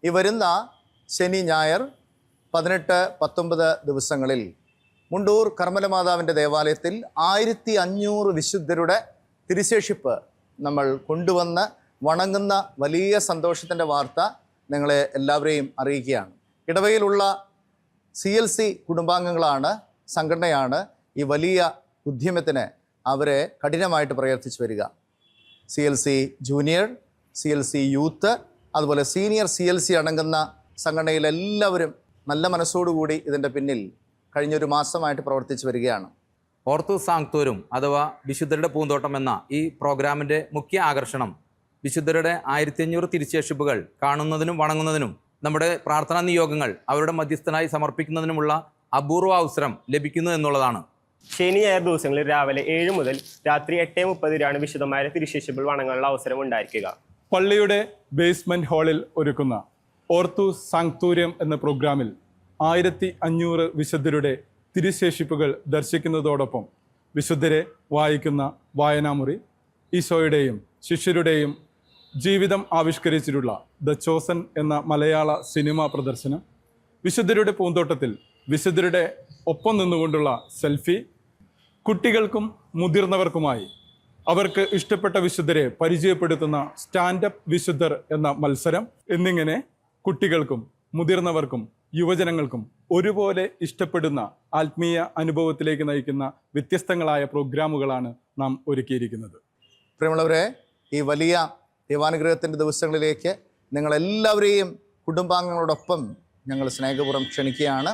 ഈ വരുന്ന ശനി ഞായർ 18-19 ദിവസങ്ങളിൽ മുണ്ടൂർ കർമ്മലമാതാവിൻ്റെ ദേവാലയത്തിൽ 1500 വിശുദ്ധരുടെ തിരുശേഷിപ്പ് നമ്മൾ കൊണ്ടുവന്ന് വണങ്ങുന്ന വലിയ സന്തോഷത്തിൻ്റെ വാർത്ത നിങ്ങളെ എല്ലാവരെയും അറിയിക്കുകയാണ്. ഇടവയിലുള്ള CLC കുടുംബാംഗങ്ങളാണ്, സംഘടനയാണ് ഈ വലിയ ഉദ്യമത്തിന് അവരെ കഠിനമായിട്ട് പ്രയത്നിച്ചു വരിക. CLC ജൂനിയർ, CLC യൂത്ത്, അതുപോലെ സീനിയർ CLC അടങ്ങുന്ന സംഘടനയിലെല്ലാവരും നല്ല മനസ്സോടുകൂടി ഇതിൻ്റെ പിന്നിൽ കഴിഞ്ഞൊരു മാസമായിട്ട് പ്രവർത്തിച്ചു വരികയാണ്. ഓർത്തൂസ് സാങ്ക്തോരും അഥവാ വിശുദ്ധരുടെ പൂന്തോട്ടം എന്ന ഈ പ്രോഗ്രാമിൻ്റെ മുഖ്യ ആകർഷണം വിശുദ്ധരുടെ 1500 തിരുശേഷിപ്പുകൾ കാണുന്നതിനും വണങ്ങുന്നതിനും നമ്മുടെ പ്രാർത്ഥനാ നിയോഗങ്ങൾ അവരുടെ മധ്യസ്ഥനായി സമർപ്പിക്കുന്നതിനുമുള്ള അപൂർവ അവസരം ലഭിക്കുന്നു എന്നുള്ളതാണ്. ശനി ഞായർ ദിവസങ്ങളിൽ രാവിലെ 7 മുതൽ രാത്രി 8:30 വിശുദ്ധമായ തിരുശേഷിപ്പുകൾ വണങ്ങാനുള്ള അവസരം ഉണ്ടായിരിക്കുക. പള്ളിയുടെ ബേസ്മെന്റ് ഹാളിൽ ഒരുക്കുന്ന ഓർത്തൂസ് സാങ്ക്തൂര്യം എന്ന പ്രോഗ്രാമിൽ 1500 വിശുദ്ധരുടെ തിരുശേഷിപ്പുകൾ ദർശിക്കുന്നതോടൊപ്പം വിശുദ്ധരെ വായിക്കുന്ന വായനാമുറി, ഈശോയുടെയും ശിഷ്യരുടെയും ജീവിതം ആവിഷ്കരിച്ചിട്ടുള്ള ദ ചോസൻ എന്ന മലയാള സിനിമാ പ്രദർശനം, വിശുദ്ധരുടെ പൂന്തോട്ടത്തിൽ വിശുദ്ധരുടെ ഒപ്പം നിന്നുകൊണ്ടുള്ള സെൽഫി, കുട്ടികൾക്കും മുതിർന്നവർക്കുമായി അവർക്ക് ഇഷ്ടപ്പെട്ട വിശുദ്ധരെ പരിചയപ്പെടുത്തുന്ന സ്റ്റാൻഡപ്പ് വിശുദ്ധർ എന്ന മത്സരം എന്നിങ്ങനെ കുട്ടികൾക്കും മുതിർന്നവർക്കും യുവജനങ്ങൾക്കും ഒരുപോലെ ഇഷ്ടപ്പെടുന്ന ആത്മീയ അനുഭവത്തിലേക്ക് നയിക്കുന്ന വ്യത്യസ്തങ്ങളായ പ്രോഗ്രാമുകളാണ് നാം ഒരുക്കിയിരിക്കുന്നത്. പ്രിയമുള്ളവരെ, ഈ വലിയ ദൈവാനുഗ്രഹത്തിൻ്റെ ദിവസങ്ങളിലേക്ക് നിങ്ങളെല്ലാവരെയും കുടുംബാംഗങ്ങളോടൊപ്പം ഞങ്ങൾ സ്നേഹപൂർവ്വം ക്ഷണിക്കുകയാണ്.